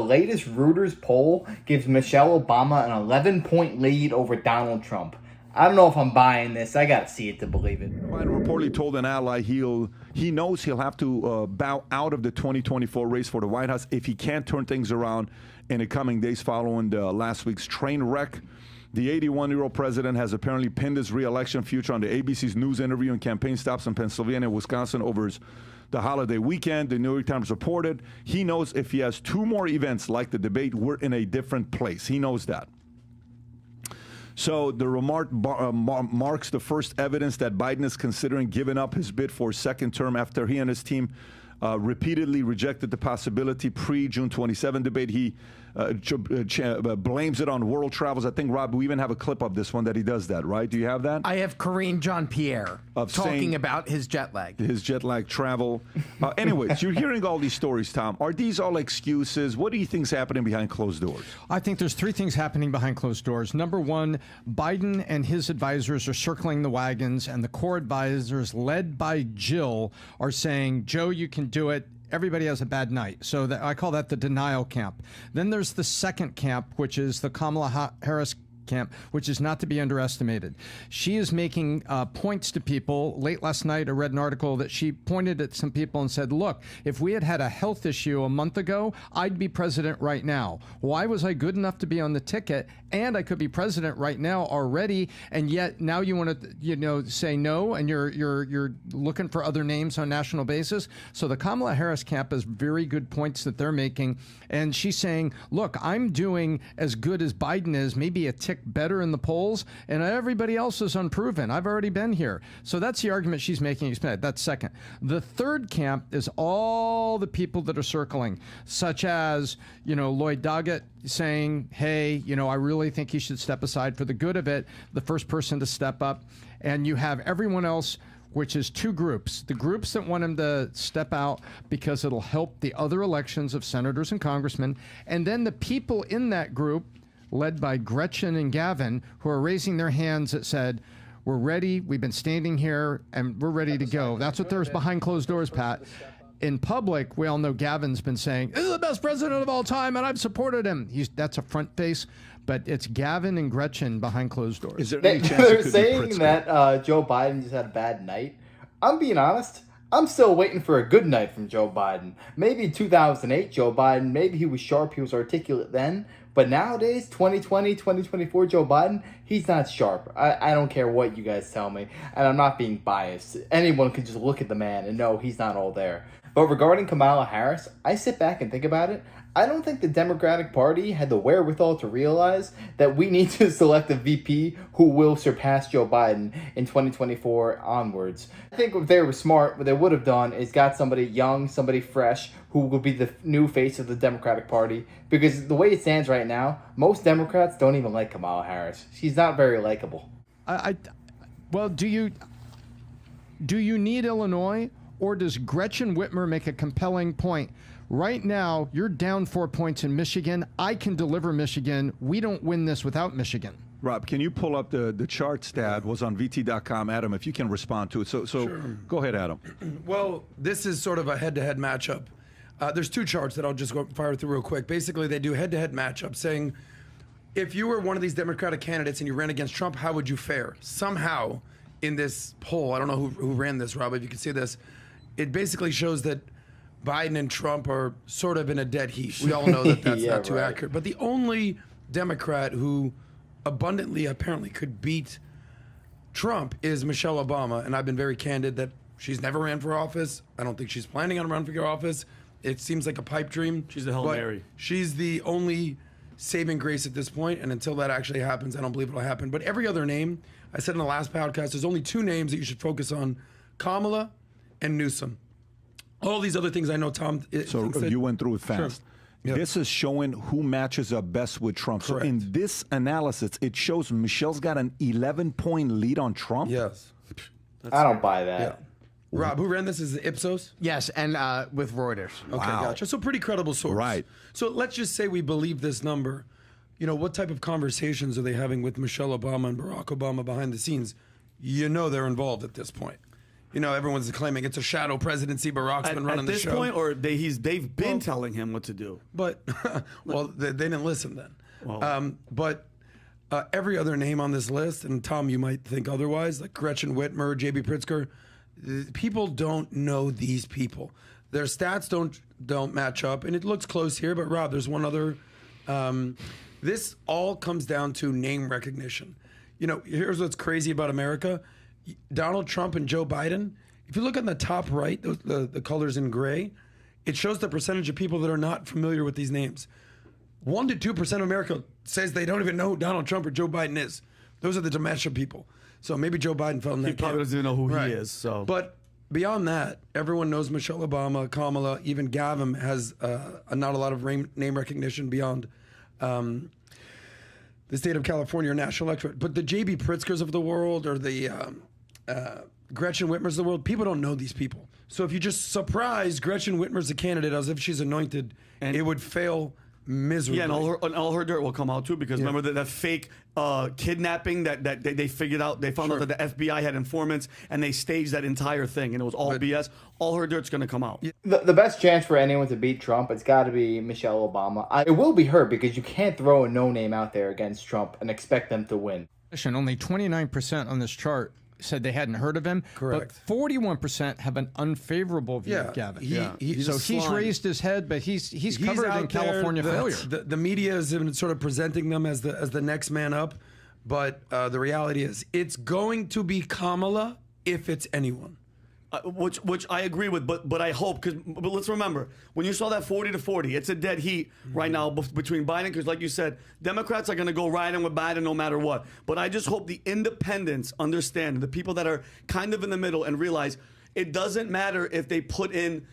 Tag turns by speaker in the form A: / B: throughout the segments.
A: latest Reuters poll gives Michelle Obama an 11-point lead over Donald Trump. I don't know if I'm buying this. I got to see it to believe it.
B: Biden reportedly told an ally he knows he'll have to bow out of the 2024 race for the White House if he can't turn things around in the coming days following last week's train wreck. The 81-year-old president has apparently pinned his re-election future on the ABC's news interview and campaign stops in Pennsylvania and Wisconsin over the holiday weekend. The New York Times reported he knows if he has two more events like the debate, we're in a different place. He knows that. So the remark marks the first evidence that Biden is considering giving up his bid for a second term after he and his team repeatedly rejected the possibility pre-June 27 debate. He blames it on world travels. I think, Rob, we even have a clip of this one that he does that, right? Do you have that?
C: I have Karine Jean-Pierre talking about his jet lag.
B: His jet lag travel. Anyways, you're hearing all these stories, Tom. Are these all excuses? What do you think is happening behind closed doors?
D: I think there's three things happening behind closed doors. Number one, Biden and his advisors are circling the wagons, and the core advisors, led by Jill, are saying, Joe, you can do it. Everybody has a bad night. So I call that the denial camp. Then there's the second camp, which is the Kamala Harris camp, which is not to be underestimated. She is making points to people. Late last night, I read an article that she pointed at some people and said, look, if we had had a health issue a month ago, I'd be president right now. Why was I good enough to be on the ticket? And I could be president right now already. And yet now you want to, say no, and you're looking for other names on a national basis. So the Kamala Harris camp has very good points that they're making. And she's saying, look, I'm doing as good as Biden is, maybe a tick better in the polls, and everybody else is unproven. I've already been here. So that's the argument she's making. That's second. The third camp is all the people that are circling, such as, Lloyd Doggett saying, hey, I really think he should step aside for the good of it, the first person to step up. And you have everyone else, which is two groups. The groups that want him to step out because it'll help the other elections of senators and congressmen. And then the people in that group, led by Gretchen and Gavin, who are raising their hands that said, we're ready, we've been standing here, and we're ready to go. That's what there's behind closed doors, Pat. In public, we all know Gavin's been saying, this is the best president of all time, and I've supported him. That's a front face, but it's Gavin and Gretchen behind closed doors.
B: Is there any chance
A: they're saying that Joe Biden just had a bad night? I'm being honest. I'm still waiting for a good night from Joe Biden. Maybe 2008 Joe Biden, maybe he was sharp, he was articulate then. But nowadays, 2020, 2024 Joe Biden, he's not sharp. I don't care what you guys tell me. And I'm not being biased. Anyone can just look at the man and know he's not all there. But regarding Kamala Harris, I sit back and think about it. I don't think the Democratic Party had the wherewithal to realize that we need to select a VP who will surpass Joe Biden in 2024 onwards. I think if they were smart, what they would have done is got somebody young, somebody fresh, who will be the new face of the Democratic Party. Because the way it stands right now, most Democrats don't even like Kamala Harris. She's not very likable.
D: Well, do you need Illinois, or does Gretchen Whitmer make a compelling point? Right now, you're down 4 points in Michigan. I can deliver Michigan. We don't win this without Michigan.
B: Rob, can you pull up the chart stat? Was on VT.com. Adam, if you can respond to it. So sure. Go ahead, Adam.
E: Well, this is sort of a head-to-head matchup. There's two charts that I'll just go fire through real quick. Basically, they do head-to-head matchups saying, if you were one of these Democratic candidates and you ran against Trump, how would you fare? Somehow, in this poll, I don't know who ran this, Rob, if you can see this, it basically shows that Biden and Trump are sort of in a dead heat. We all know that that's not too accurate. But the only Democrat who abundantly, apparently, could beat Trump is Michelle Obama. And I've been very candid that she's never ran for office. I don't think she's planning on running for office. It seems like a pipe dream.
F: She's a Hail Mary.
E: She's the only saving grace at this point. And until that actually happens, I don't believe it'll happen. But every other name, I said in the last podcast, there's only two names that you should focus on, Kamala and Newsom. All these other things I know, Tom.
B: So you went through it fast.
E: Sure. Yep.
B: This is showing who matches up best with Trump.
E: Correct.
B: So in this analysis, it shows Michelle's got an 11-point lead on Trump.
E: Yes.
A: I don't buy that.
E: Yeah. Rob, who ran this? Is it Ipsos?
C: Yes, and with Reuters.
E: Okay, gotcha. So pretty credible source.
B: Right.
E: So let's just say we believe this number. What type of conversations are they having with Michelle Obama and Barack Obama behind the scenes? They're involved at this point. everyone's claiming it's a shadow presidency. Barack's been running the show.
F: At this point, or they've been telling him what to do.
E: But, well, they didn't listen then.
F: Well.
E: But every other name on this list, and Tom, you might think otherwise, like Gretchen Whitmer, J.B. Pritzker, people don't know these people. Their stats don't match up, and it looks close here. But Rob, there's one other. This all comes down to name recognition. Here's what's crazy about America. Donald Trump and Joe Biden, if you look on the top right, the colors in gray, it shows the percentage of people that are not familiar with these names. 1% to 2% of America says they don't even know who Donald Trump or Joe Biden is. Those are the dementia people. So maybe Joe Biden fell in that
F: He probably doesn't even know who he is. So,
E: but beyond that, everyone knows Michelle Obama, Kamala, even Gavin has not a lot of name recognition beyond the state of California or national electorate. But the J.B. Pritzkers of the world or the Gretchen Whitmers of the world, people don't know these people. So if you just surprise Gretchen Whitmer's a candidate as if she's anointed, it would fail miserably.
F: yeah, and all her dirt will come out too, because remember that fake kidnapping that they figured out. They found out that the FBI had informants, and they staged that entire thing, and it was all BS. All her dirt's going to come out.
A: The best chance for anyone to beat Trump, it's got to be Michelle Obama. It will be her, because you can't throw a no-name out there against Trump and expect them to win.
D: Only 29% on this chart said they hadn't heard of him.
E: Correct.
D: But 41% have an unfavorable view of Gavin. He's raised his head, but he's covered in California failure.
E: The media is sort of presenting them as the next man up, but the reality is it's going to be Kamala if it's anyone.
F: Which I agree with, but I hope, but let's remember, when you saw that 40-40, it's a dead heat right now between Biden, because like you said, Democrats are going to go riding with Biden no matter what. But I just hope the independents understand, the people that are kind of in the middle, and realize it doesn't matter if they put in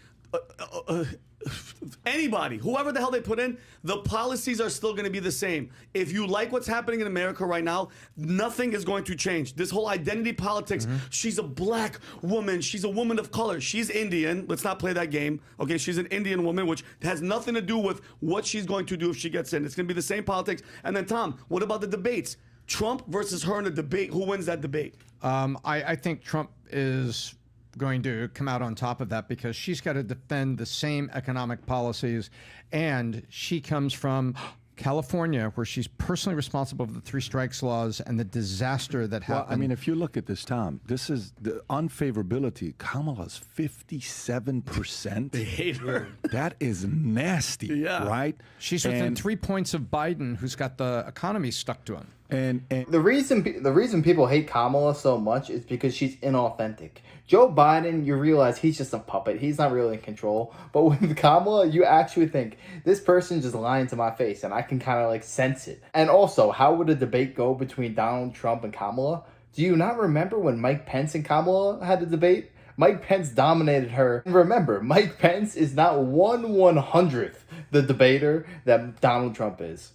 F: anybody, whoever the hell they put in, the policies are still going to be the same. If you like what's happening in America right now, nothing is going to change. This whole identity politics, she's a black woman, she's a woman of color, she's Indian, let's not play that game, okay? She's an Indian woman, which has nothing to do with what she's going to do if she gets in. It's going to be the same politics. And then, Tom, what about the debates? Trump versus her in a debate, who wins that debate?
D: I think Trump is going to come out on top of that, because she's got to defend the same economic policies, and she comes from California, where she's personally responsible for the 3 strikes laws and the disaster that happened.
B: Well, I mean, if you look at this, Tom, this is the unfavorability. Kamala's 57%.
F: They hate her.
B: That is nasty, right?
D: She's within 3 points of Biden, who's got the economy stuck to him.
B: And
A: The reason people hate Kamala so much is because she's inauthentic. Joe Biden, you realize he's just a puppet. He's not really in control. But with Kamala, you actually think, this person's just lying to my face, and I can kind of like sense it. And also, how would a debate go between Donald Trump and Kamala? Do you not remember when Mike Pence and Kamala had a debate? Mike Pence dominated her. And remember, Mike Pence is not 1/100th the debater that Donald Trump is.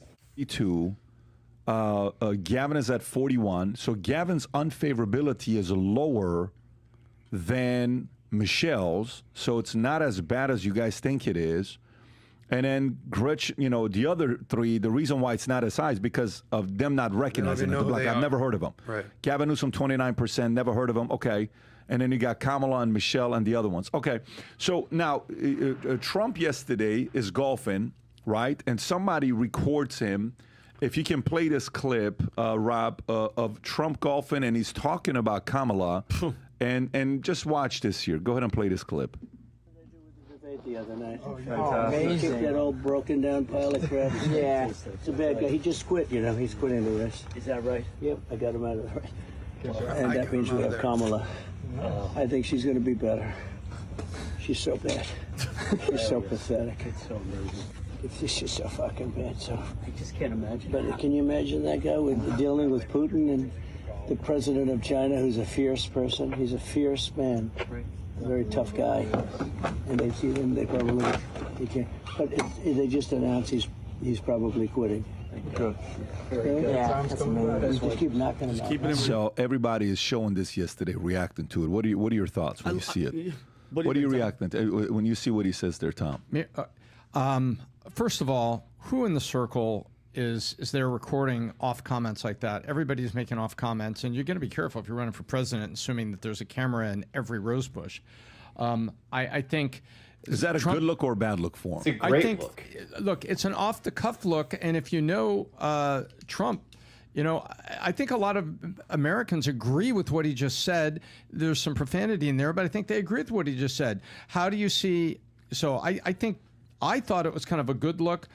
B: Gavin is at 41. So Gavin's unfavorability is lower than Michelle's. So it's not as bad as you guys think it is. And then Gretchen, the other 3, the reason why it's not as high is because of them not recognizing them. Like, I've never heard of them.
E: Right.
B: Gavin Newsom, 29%, never heard of them. Okay. And then you got Kamala and Michelle and the other ones. Okay. So now, Trump yesterday is golfing, right? And somebody records him. If you can play this clip, Rob, of Trump golfing, and he's talking about Kamala, and just watch this here. Go ahead and play this clip.
G: The other night. Amazing. Kicked that old broken down pile of crap. Yeah. It's a bad guy. He just quit, He's quitting the race. Is that right? Yep, I got him out of the race. And that means we have Kamala. I think she's going to be better. She's so bad. She's so pathetic. It's so amazing. It's just so fucking bad. So I just can't imagine. But can you imagine that guy dealing with Putin and the president of China, who's a fierce person? He's a fierce man. Right. A very tough guy, and they see him. They can't. But they just announced he's probably quitting. Good. Yeah, that's amazing. Just keep knocking him out.
B: So everybody is showing this yesterday, reacting to it. What are your thoughts when you see it? What are you reacting to when you see what he says there, Tom?
D: First of all, who in the circle is they're recording off comments like that. Everybody's making off comments, and you're going to be careful if you're running for president, assuming that there's a camera in every rose bush. I think.
B: Is that a good look or a bad look for him?
A: It's a great
D: I think,
A: look.
D: It's an off-the-cuff look, and if you know Trump, I think a lot of Americans agree with what he just said. There's some profanity in there, but I think they agree with what he just said. How do you see? So I thought it was kind of a good look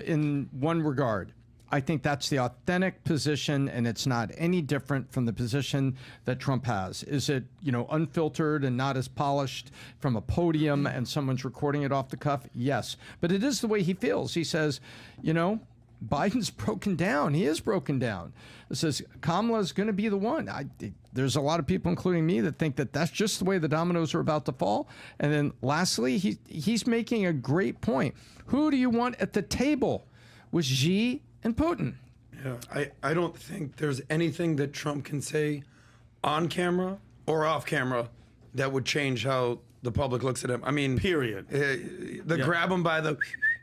D: in one regard. I think that's the authentic position, and it's not any different from the position that Trump has. Is it, unfiltered and not as polished from a podium and someone's recording it off the cuff? Yes. But it is the way he feels. He says, Biden's broken down. He is broken down. It says Kamala's going to be the one. There's a lot of people, including me, that think that that's just the way the dominoes are about to fall. And then lastly, he's making a great point. Who do you want at the table with Xi and Putin?
E: Yeah, I don't think there's anything that Trump can say on camera or off camera that would change how the public looks at him. I mean,
F: period.
E: Grab him by the...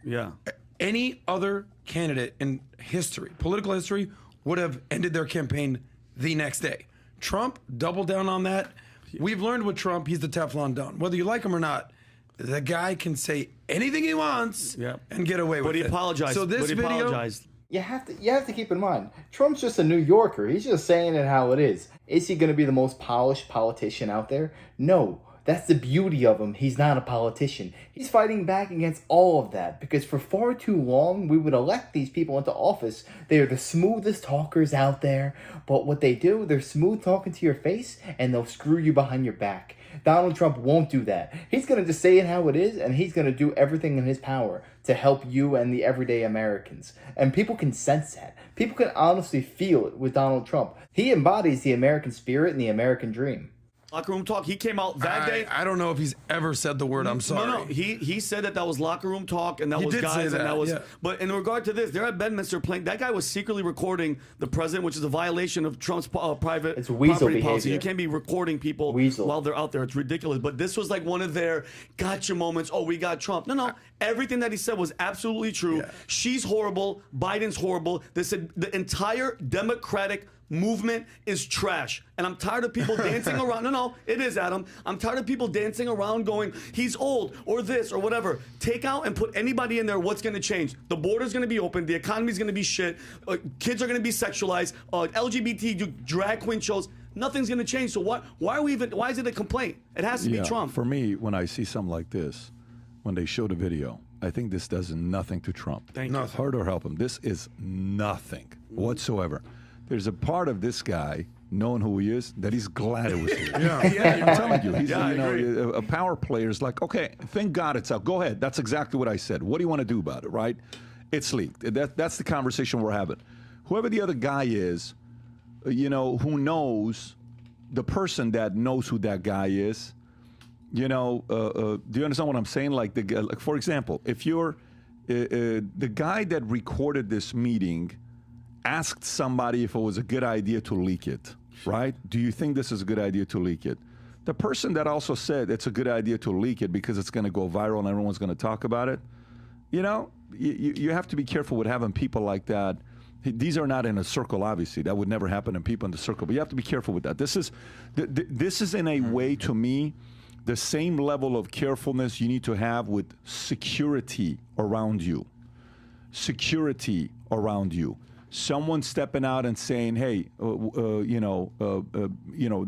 F: Yeah.
E: Any other candidate in history, political history, would have ended their campaign the next day. Trump doubled down on that. We've learned with Trump, he's the Teflon don. Whether you like him or not, the guy can say anything he wants and get away with it.
F: But he apologized.
E: So this video...
F: apologized.
A: You have to keep in mind, Trump's just a New Yorker. He's just saying it how it is. Is he going to be the most polished politician out there? No. That's the beauty of him. He's not a politician. He's fighting back against all of that because for far too long, we would elect these people into office. They're the smoothest talkers out there. But what they do, they're smooth talking to your face and they'll screw you behind your back. Donald Trump won't do that. He's going to just say it how it is, and he's going to do everything in his power to help you and the everyday Americans. And people can sense that. People can honestly feel it with Donald Trump. He embodies the American spirit and the American dream.
F: Locker room talk. He came out that day.
E: I don't know if he's ever said the word "I'm sorry."
F: No. He said that was locker room talk, and that was guys, and that was. Yeah. But in regard to this, they're at Bedminster playing. That guy was secretly recording the president, which is a violation of Trump's private property policy. You can't be recording people while they're out there. It's ridiculous. But this was like one of their gotcha moments. Oh, we got Trump. No. Everything that he said was absolutely true. Yeah. She's horrible. Biden's horrible. They said the entire Democratic movement is trash, and I'm tired of people dancing around. No, it is, Adam. I'm tired of people dancing around going, he's old or this or whatever. Take out and put anybody in there. What's going to change? The border's going to be open. The economy's going to be shit. Kids are going to be sexualized. LGBT drag queen shows. Nothing's going to change. So why is it a complaint? It has to be Trump.
B: For me, when I see something like this, when they show the video, I think this does nothing to Trump.
F: Not
B: hurt or help him. This is nothing whatsoever. There's a part of this guy, knowing who he is, that he's glad it was here. I'm telling you, he's a power player is like, okay, thank God it's out. Go ahead. That's exactly what I said. What do you want to do about it, right? It's leaked. That's the conversation we're having. Whoever the other guy is, who knows, the person that knows who that guy is, do you understand what I'm saying? Like, for example, if you're the guy that recorded this meeting asked somebody if it was a good idea to leak it, right? Do you think this is a good idea to leak it? The person that also said it's a good idea to leak it because it's going to go viral and everyone's going to talk about it, you have to be careful with having people like that. These are not in a circle, obviously. That would never happen in people in the circle, but you have to be careful with that. This is in a way, to me, the same level of carefulness you need to have with security around you. Security around you. Someone stepping out and saying, hey,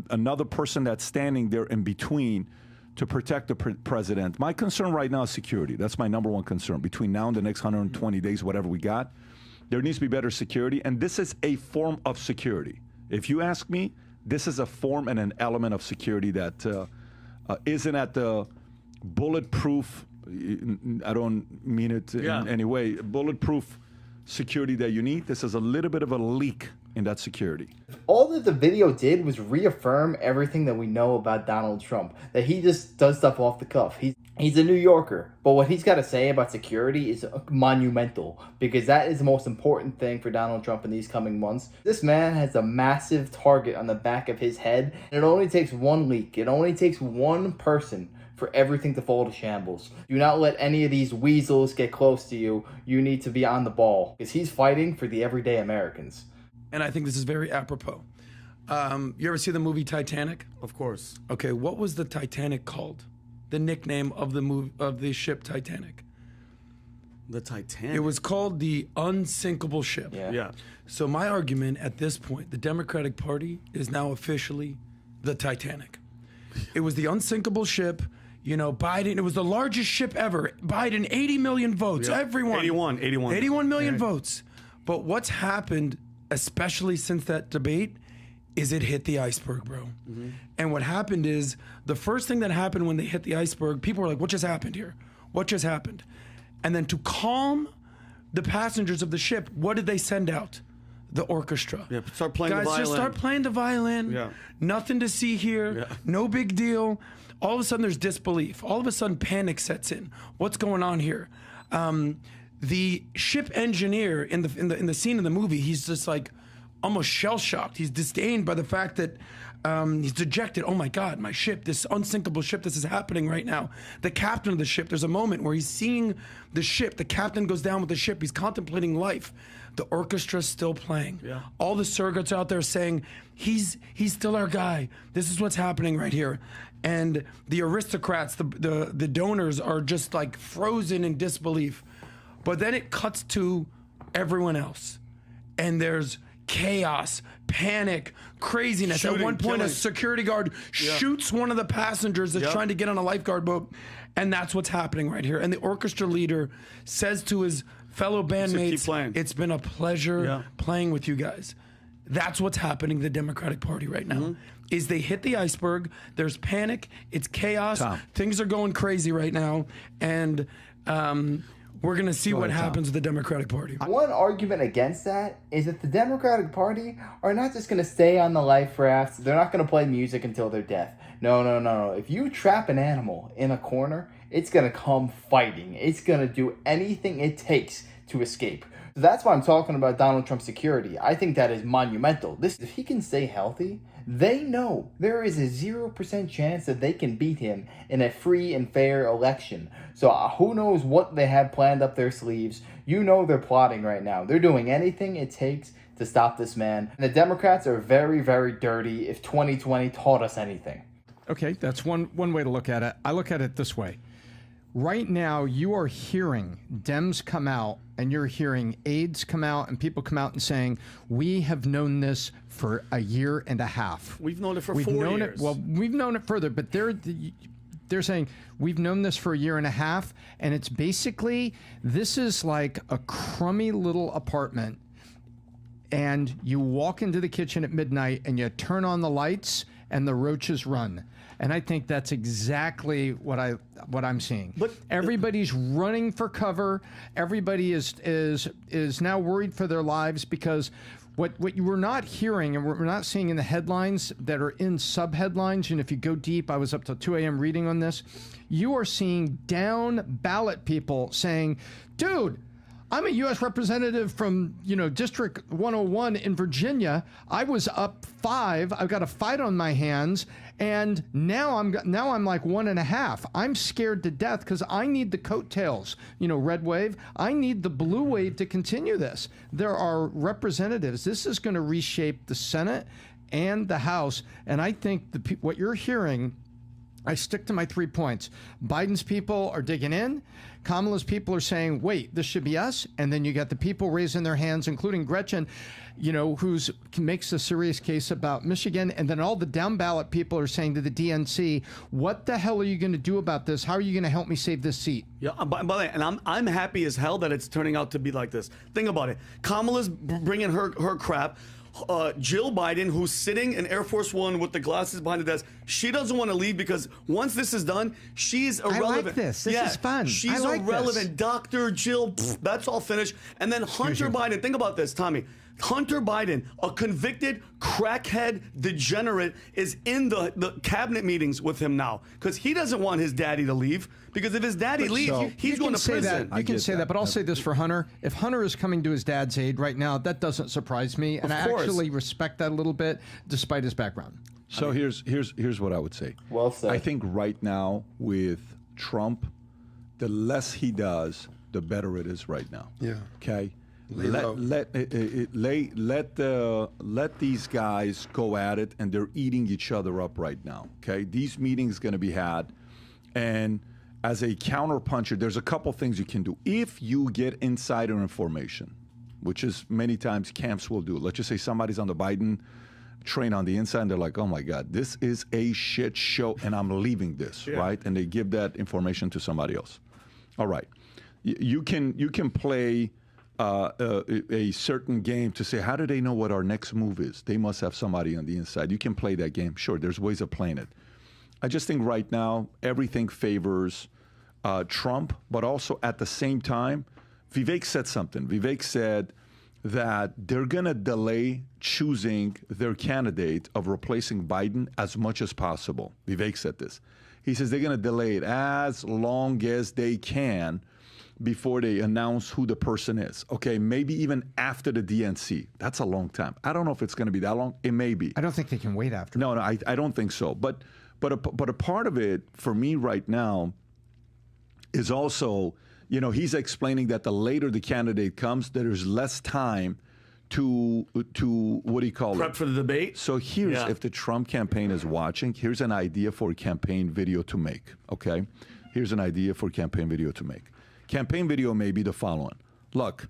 B: another person that's standing there in between to protect the president. My concern right now is security. That's my number one concern. Between now and the next 120 days, whatever we got, there needs to be better security. And this is a form of security. If you ask me, this is a form and an element of security that isn't at the bulletproof, I don't mean it in any way, bulletproof security that you need. This is a little bit of a leak in that security.
A: All that the video did was reaffirm everything that we know about Donald Trump, that he just does stuff off the cuff. He's a New Yorker, but what he's got to say about security is monumental, because that is the most important thing for Donald Trump in these coming months. This man has a massive target on the back of his head, and it only takes one leak. It only takes one person for everything to fall to shambles. Do not let any of these weasels get close to you. You need to be on the ball, because he's fighting for the everyday Americans.
E: And I think this is very apropos. You ever see the movie Titanic?
F: Of course.
E: Okay, what was the Titanic called? The nickname of the ship Titanic.
F: The Titanic.
E: It was called the unsinkable ship.
F: Yeah.
E: So my argument at this point, the Democratic Party is now officially the Titanic. It was the unsinkable ship. You know, Biden, it was the largest ship ever. Biden, 80 million votes.
F: Yeah.
E: Everyone. 81 million votes. But what's happened, especially since that debate, is it hit the iceberg, bro. Mm-hmm. And what happened is, the first thing that happened when they hit the iceberg, people were like, what just happened here? What just happened? And then to calm the passengers of the ship, what did they send out? The orchestra.
F: Yeah, start playing the violin.
E: Guys, just start playing the violin.
F: Yeah.
E: Nothing to see here.
F: Yeah.
E: No big deal. All of a sudden, there's disbelief. All of a sudden, panic sets in. What's going on here? The ship engineer in the scene in the movie, he's just like almost shell-shocked. He's disdained by the fact that he's dejected. Oh my God, my ship, this unsinkable ship, this is happening right now. The captain of the ship, there's a moment where he's seeing the ship. The captain goes down with the ship. He's contemplating life. The orchestra's still playing. Yeah. All the surrogates out there saying, he's still our guy. This is what's happening right here. And the aristocrats, the donors are just like frozen in disbelief. But then it cuts to everyone else. And there's chaos, panic, craziness.
F: Shooting,
E: at one point,
F: killing.
E: a security guard shoots one of the passengers that's trying to get on a lifeguard boat. And that's what's happening right here. And the orchestra leader says to his fellow bandmates, it's been a pleasure playing with you guys. That's what's happening to the Democratic Party right now. Mm-hmm. Is they hit the iceberg, there's panic, it's chaos, things are going crazy right now, and we're going to see what happens with the Democratic Party.
A: One argument against that is that the Democratic Party are not just going to stay on the life rafts. They're not going to play music until their death. No. If you trap an animal in a corner, it's going to come fighting. It's going to do anything it takes to escape. So that's why I'm talking about Donald Trump's security. I think that is monumental. If he can stay healthy, they know there is a 0% chance that they can beat him in a free and fair election. So who knows what they have planned up their sleeves. You know they're plotting right now. They're doing anything it takes to stop this man. And the Democrats are very, very dirty if 2020 taught us anything.
D: Okay, that's one way to look at it. I look at it this way. Right now, you are hearing Dems come out, and you're hearing aides come out, and people come out and saying, we have known this for a year and a half.
F: We've known it for 4 years.
D: We've known it further, but they're saying, we've known this for a year and a half, and it's basically, this is like a crummy little apartment, and you walk into the kitchen at midnight, and you turn on the lights, and the roaches run. And I think that's exactly what I'm seeing. But everybody's running for cover. Everybody is now worried for their lives, because what you were not hearing and we're not seeing in the headlines that are in sub-headlines, and if you go deep, I was up till 2 a.m. reading on this, you are seeing down-ballot people saying, dude, I'm a U.S. representative from, District 101 in Virginia. I was up 5. I've got a fight on my hands, and now I'm like 1.5. I'm scared to death because I need the coattails, red wave. I need the blue wave to continue this. There are representatives. This is going to reshape the Senate and the House, and I think what you're hearing, I stick to my 3 points. Biden's people are digging in. Kamala's people are saying, wait, this should be us. And then you got the people raising their hands, including Gretchen, who makes a serious case about Michigan. And then all the down-ballot people are saying to the DNC, what the hell are you going to do about this? How are you going to help me save this seat?
F: Yeah, by the way, and I'm happy as hell that it's turning out to be like this. Think about it. Kamala's bringing her crap. Jill Biden, who's sitting in Air Force One with the glasses behind the desk, she doesn't want to leave because once this is done, she's irrelevant.
D: I like this. This is fun.
F: She's irrelevant. Dr. Jill, that's all finished. And then Hunter Biden, think about this, Tommy. Hunter Biden, a convicted crackhead degenerate, is in the cabinet meetings with him now because he doesn't want his daddy to leave. Because if his daddy leaves, he's going to prison.
D: You can say that, but I'll say this for Hunter. If Hunter is coming to his dad's aid right now, that doesn't surprise me. And I actually respect that a little bit, despite his background.
B: So here's what I would say.
A: Well said.
B: I think right now with Trump, the less he does, the better it is right now.
E: Yeah.
B: Okay.
E: low.
B: Let these guys go at it, and they're eating each other up right now. Okay. These meetings going to be had, and as a counterpuncher, there's a couple things you can do if you get insider information, which is many times camps will do. Let's just say somebody's on the Biden train on the inside, and they're like, oh my God, this is a shit show, and I'm leaving this, right? And they give that information to somebody else. All right. You can play a certain game to say, how do they know what our next move is? They must have somebody on the inside. You can play that game. Sure, there's ways of playing it. I just think right now, everything favors Trump, but also at the same time, Vivek said something. Vivek said that they're going to delay choosing their candidate of replacing Biden as much as possible. Vivek said this. He says they're going to delay it as long as they can before they announce who the person is. Okay, maybe even after the DNC. That's a long time. I don't know if it's going to be that long. It may be.
D: I don't think they can wait after.
B: No, I don't think so. But a part of it for me right now is also, you know, he's explaining that the later the candidate comes, there's less time to what do you call it?
F: Prep for the debate.
B: So here's, if the Trump campaign is watching, here's an idea for a campaign video to make, okay? Here's an idea for a campaign video to make. Campaign video may be the following. Look,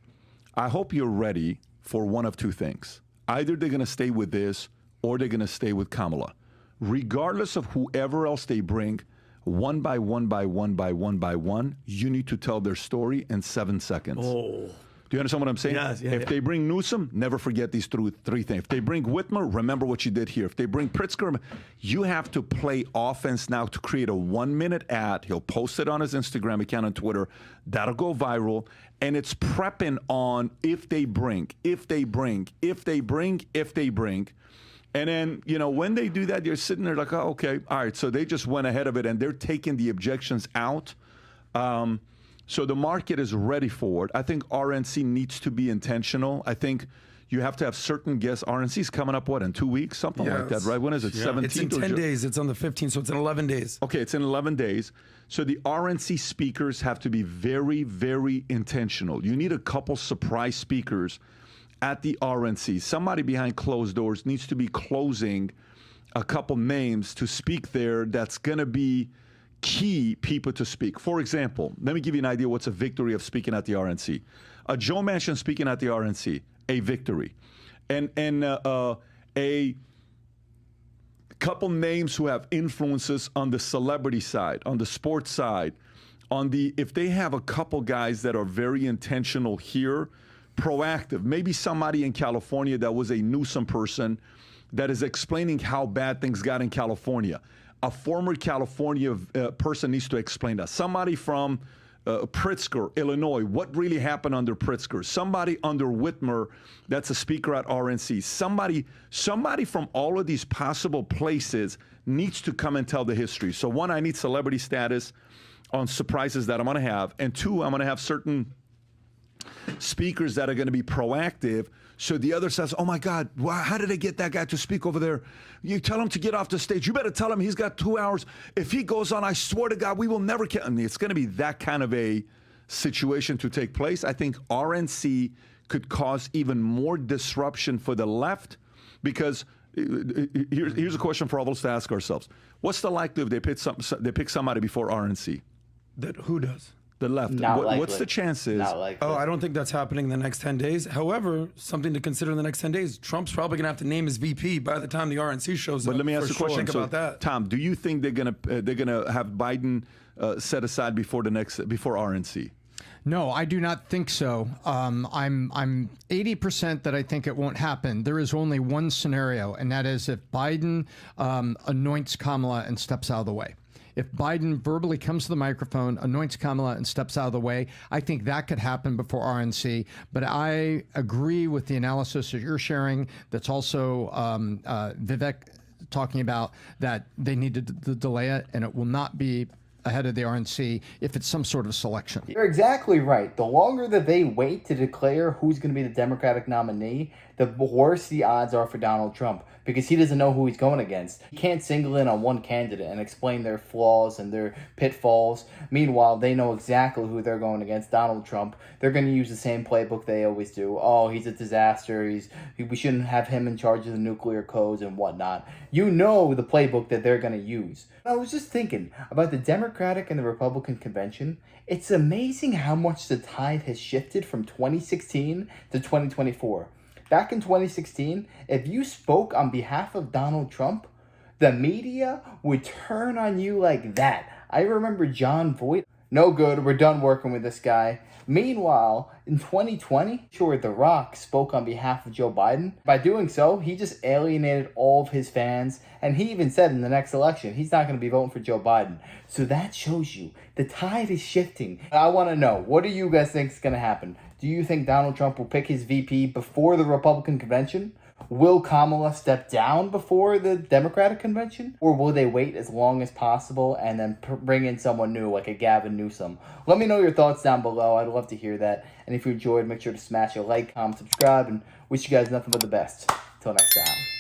B: I hope you're ready for one of two things. Either they're going to stay with this or they're going to stay with Kamala. Regardless of whoever else they bring, one by one, you need to tell their story in 7 seconds.
F: Oh.
B: Do you understand what I'm saying?
F: Yes,
B: if they bring Newsom, never forget these three things. If they bring Whitmer, remember what you did here. If they bring Pritzker, you have to play offense now to create a 1-minute ad. He'll post it on his Instagram account and Twitter. That'll go viral. And it's prepping on if they bring. And then, you know, when they do that, you're sitting there like, oh, okay, all right. So they just went ahead of it, and they're taking the objections out. So the market is ready for it. I think RNC needs to be intentional. I think you have to have certain guests. RNC's coming up, what, in 2 weeks? Something like that, right? When is it? 17th?
E: It's in 10 days. It's on the 15th, so it's in 11 days.
B: Okay, it's in 11 days. So the RNC speakers have to be very, very intentional. You need a couple surprise speakers at the RNC. Somebody behind closed doors needs to be closing a couple names to speak there that's going to be key people to speak. For example, let me give you an idea what's a victory of speaking at the RNC. Joe Manchin speaking at the RNC, a victory. And a couple names who have influences on the celebrity side, on the sports side, if they have a couple guys that are very intentional here, proactive, maybe somebody in California that was a Newsom person that is explaining how bad things got in California. A former California person needs to explain that. Somebody from Pritzker, Illinois, what really happened under Pritzker. Somebody under Whitmer that's a speaker at RNC. Somebody from all of these possible places needs to come and tell the history. So one, I need celebrity status on surprises that I'm going to have. And two, I'm going to have certain speakers that are going to be proactive. So the other says, oh my God, how did they get that guy to speak over there? You tell him to get off the stage. You better tell him he's got 2 hours. If he goes on, I swear to God, we will never kill him. It's going to be that kind of a situation to take place. I think RNC could cause even more disruption for the left because here's a question for all of us to ask ourselves. What's the likelihood they pick somebody before RNC?
E: That who does?
B: The left. What's the chances?
A: Not likely.
E: Oh, I don't think that's happening in the next 10 days. However, something to consider in the next 10 days. Trump's probably going to have to name his VP by the time the RNC shows up.
B: But let me ask you a question.
E: Think about that.
B: Tom, do you think they're gonna have Biden set aside before RNC?
D: No, I do not think so. I'm 80% that I think it won't happen. There is only one scenario, and that is if Biden anoints Kamala and steps out of the way. If Biden verbally comes to the microphone, anoints Kamala, and steps out of the way, I think that could happen before RNC. But I agree with the analysis that you're sharing. That's also Vivek talking about that they need to delay it, and it will not be ahead of the RNC if it's some sort of selection.
A: You're exactly right. The longer that they wait to declare who's going to be the Democratic nominee, the worse the odds are for Donald Trump, because he doesn't know who he's going against. He can't single in on one candidate and explain their flaws and their pitfalls. Meanwhile, they know exactly who they're going against, Donald Trump. They're going to use the same playbook they always do. Oh, he's a disaster. We shouldn't have him in charge of the nuclear codes and whatnot. You know the playbook that they're going to use. I was just thinking about the Democratic and the Republican convention. It's amazing how much the tide has shifted from 2016 to 2024. Back in 2016, if you spoke on behalf of Donald Trump, the media would turn on you like that. I remember John Voight. No good, we're done working with this guy. Meanwhile, in 2020, sure, The Rock spoke on behalf of Joe Biden. By doing so, he just alienated all of his fans, and he even said in the next election, he's not going to be voting for Joe Biden. So that shows you the tide is shifting. I want to know, what do you guys think is going to happen? Do you think Donald Trump will pick his VP before the Republican convention? Will Kamala step down before the Democratic convention? Or will they wait as long as possible and then bring in someone new like a Gavin Newsom? Let me know your thoughts down below. I'd love to hear that. And if you enjoyed, make sure to smash a like, comment, subscribe, and wish you guys nothing but the best. Till next time.